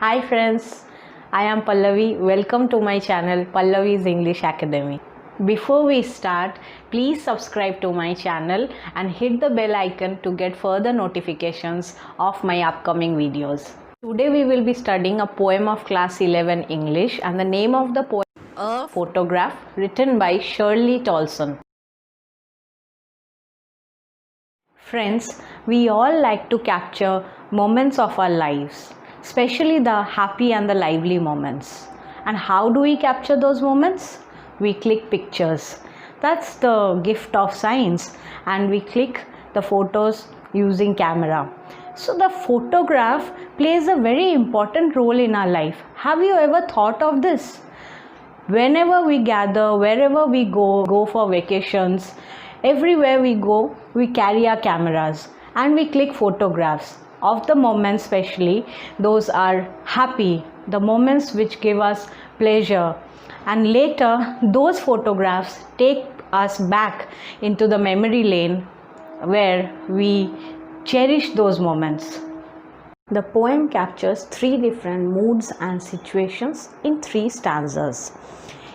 Hi friends, I am Pallavi. Welcome to my channel Pallavi's English Academy. Before we start, please subscribe to my channel and hit the bell icon to get further notifications of my upcoming videos. Today we will be studying a poem of class 11 English, and the name of the poem is A Photograph, written by Shirley Tolson. Friends, we all like to capture moments of our lives, especially the happy and the lively moments. And how do we capture those moments? We click pictures. That's the gift of science, and we click the photos using camera. So the photograph plays a very important role in our life. Have you ever thought of this? Whenever we gather, wherever we go for vacations, everywhere we go, we carry our cameras and we click photographs of the moments, especially those are happy, the moments which give us pleasure. And later, those photographs take us back into the memory lane where we cherish those moments. The poem captures three different moods and situations in three stanzas.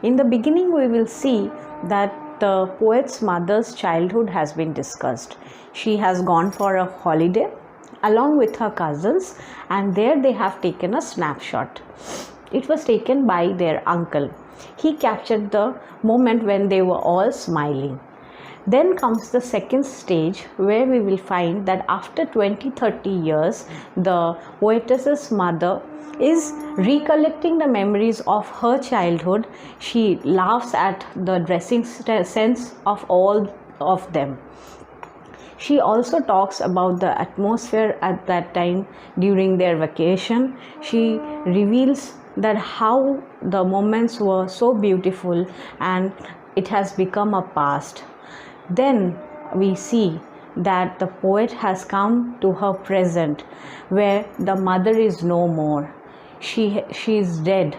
In the beginning, we will see that the poet's mother's childhood has been discussed. She has gone for a holiday along with her cousins, and there they have taken a snapshot. It was taken by their uncle. He captured the moment when they were all smiling. Then comes the second stage, where we will find that after 20-30 years, the poetess's mother is recollecting the memories of her childhood. She laughs at the dressing sense of all of them. She also talks about the atmosphere at that time during their vacation. She reveals that how the moments were so beautiful and it has become a past. Then we see that the poet has come to her present, where the mother is no more. She is dead,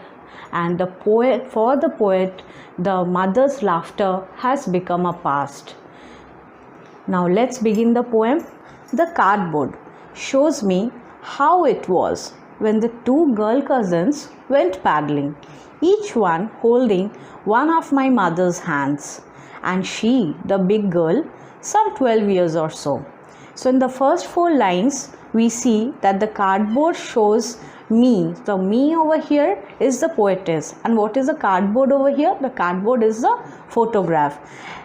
and for the poet, the mother's laughter has become a past. Now let's begin the poem. The cardboard shows me how it was when the two girl cousins went paddling, each one holding one of my mother's hands, and she, the big girl, some 12 years or so. So in the first four lines, we see that the cardboard shows me. The me over here is the poetess, and what is the cardboard over here? The cardboard is the photograph,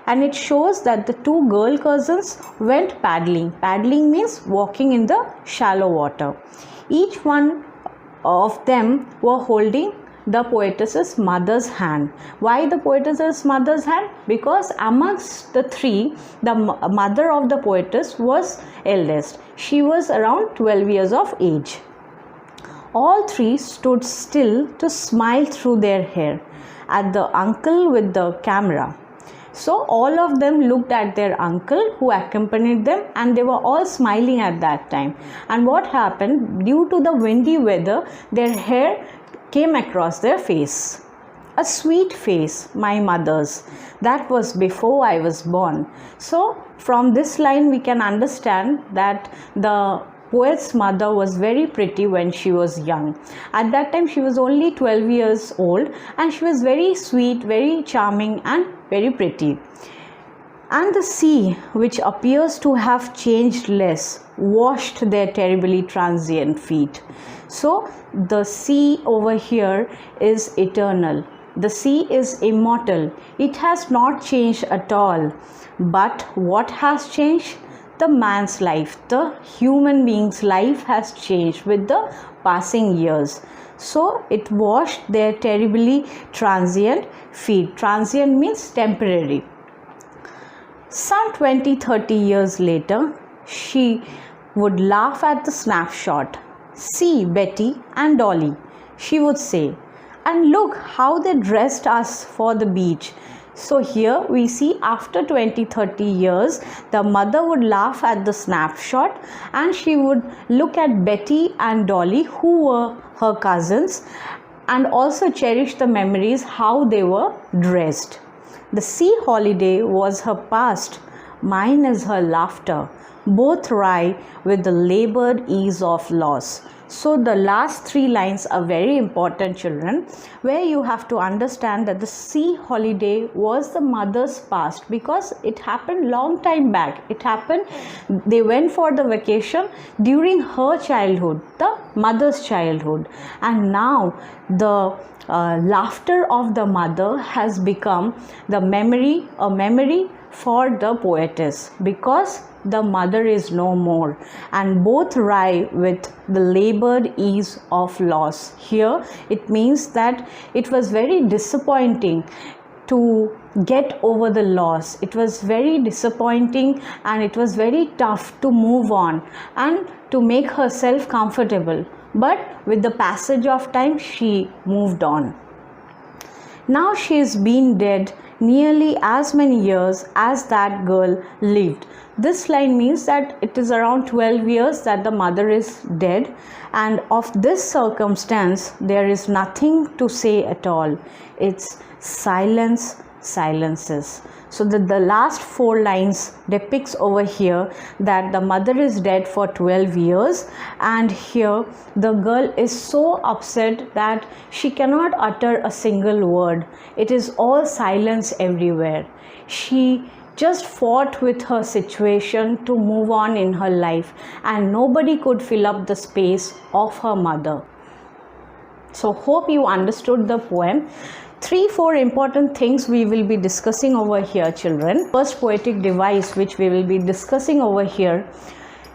and it shows that the two girl cousins went paddling. Paddling means walking in the shallow water. Each one of them were holding the poetess's mother's hand. Why the poetess's mother's hand? Because amongst the three, the mother of the poetess was eldest. She was around 12 years of age. All three stood still to smile through their hair at the uncle with the camera. So all of them looked at their uncle who accompanied them, and they were all smiling at that time. And what happened? Due to the windy weather, their hair came across their face. A sweet face, my mother's. That was before I was born. So from this line we can understand that the poet's mother was very pretty when she was young. At that time she was only 12 years old, and she was very sweet, very charming, and very pretty. And the sea, which appears to have changed less, washed their terribly transient feet. So the sea over here is eternal. The sea is immortal. It has not changed at all. But what has changed? The man's life, the human being's life has changed with the passing years. So it washed their terribly transient feet. Transient means temporary. Some 20-30 years later, she would laugh at the snapshot. See Betty and Dolly, she would say, and look how they dressed us for the beach. So here we see after 20-30 years, the mother would laugh at the snapshot, and she would look at Betty and Dolly, who were her cousins, and also cherish the memories how they were dressed. The sea holiday was her past, mine is her laughter, both wry with the labored ease of loss. So the last three lines are very important, children, where you have to understand that the sea holiday was the mother's past, because it happened long time back. It happened, they went for the vacation during her childhood, the mother's childhood, and now the laughter of the mother has become the memory, a memory for the poetess, because the mother is no more, and both rhyme with the labored ease of loss. Here it means that it was very disappointing to get over the loss. It was very disappointing and it was very tough to move on and to make herself comfortable, but with the passage of time she moved on. Now she has been dead nearly as many years as that girl lived. This line means that it is around 12 years that the mother is dead, and of this circumstance there is nothing to say at all. It's silence, silences. So the last four lines depicts over here that the mother is dead for 12 years, and here the girl is so upset that she cannot utter a single word. It is all silence everywhere. She just fought with her situation to move on in her life, and nobody could fill up the space of her mother. So hope you understood the poem. 3-4 important things we will be discussing over here, children. First poetic device which we will be discussing over here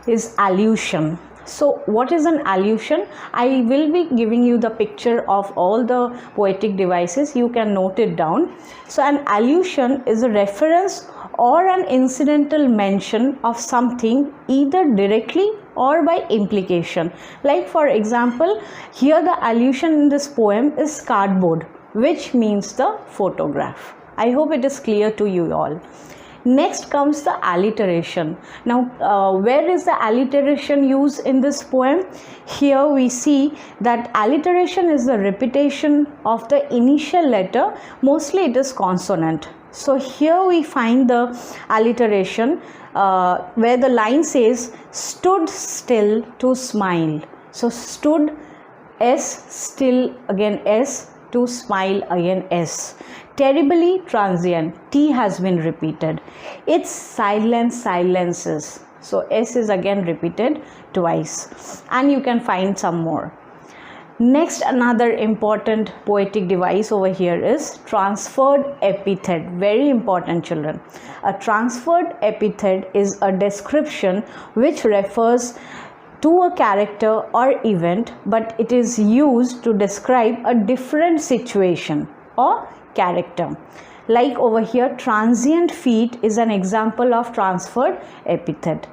is allusion. So what is an allusion? I will be giving you the picture of all the poetic devices. You can note it down. So an allusion is a reference or an incidental mention of something either directly or by implication. Like for example, here the allusion in this poem is cardboard, which means the photograph. I hope it is clear to you all. Next comes the alliteration. Now, where is the alliteration used in this poem? Here we see that alliteration is the repetition of the initial letter. Mostly it is consonant. So here we find the alliteration where the line says, stood still to smile. So stood, S, still, again S, to smile, again S. Terribly transient, T has been repeated. It's silence, silences. So S is again repeated twice, and you can find some more. Next, another important poetic device over here is transferred epithet. Very important, children. A transferred epithet is a description which refers to a character or event, but it is used to describe a different situation or character. Like over here, transient feat is an example of transferred epithet,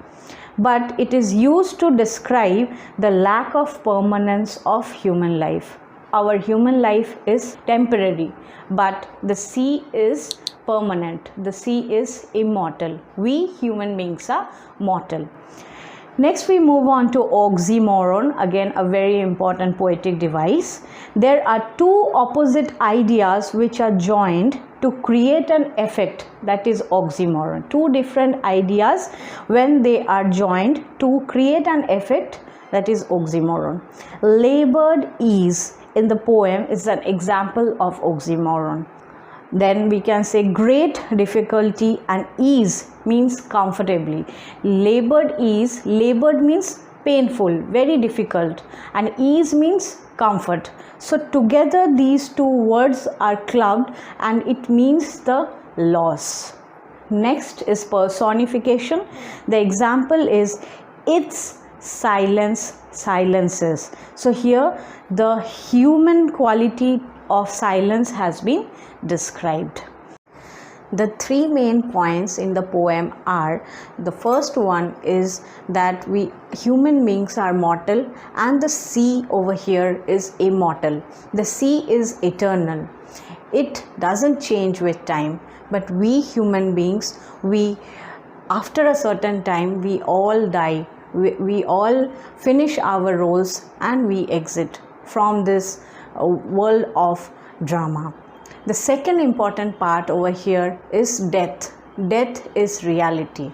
but it is used to describe the lack of permanence of human life. Our human life is temporary, but the sea is permanent. The sea is immortal. We human beings are mortal. Next we move on to oxymoron, again a very important poetic device. There are two opposite ideas which are joined to create an effect, that is oxymoron. Two different ideas, when they are joined to create an effect, that is oxymoron. Labored ease in the poem is an example of oxymoron. Then we can say great difficulty and ease means comfortably. Labored ease, labored means painful, very difficult, and ease means comfort. So together these two words are clubbed and it means the loss. Next is personification. The example is it's silence, silences. So here the human quality of silence has been described. The three main points in the poem are, the first one is that we human beings are mortal and the sea over here is immortal. The sea is eternal. It doesn't change with time, but we human beings, we after a certain time we all die. We all finish our roles and we exit from this world of drama. The second important part over here is death. Death is reality.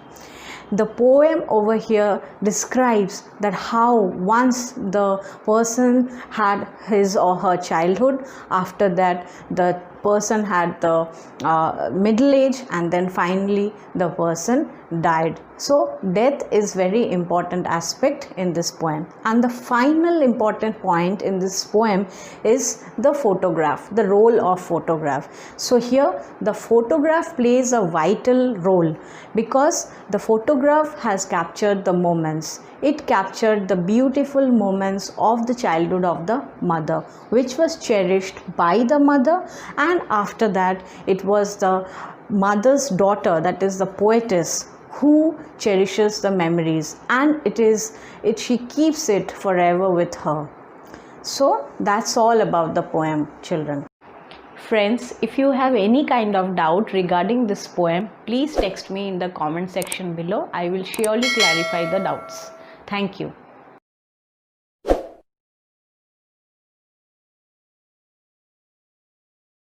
the poem over here describes that how once the person had his or her childhood, after that the person had the middle age, and then finally the person died. So death is very important aspect in this poem. And the final important point in this poem is the photograph, the role of photograph. So here the photograph plays a vital role because the photograph has captured the moments. It captured the beautiful moments of the childhood of the mother, which was cherished by the mother, and after that it was the mother's daughter, that is the poetess, who cherishes the memories, and she keeps it forever with her. So that's all about the poem, children. Friends, if you have any kind of doubt regarding this poem, please text me in the comment section below. I will surely clarify the doubts. Thank you.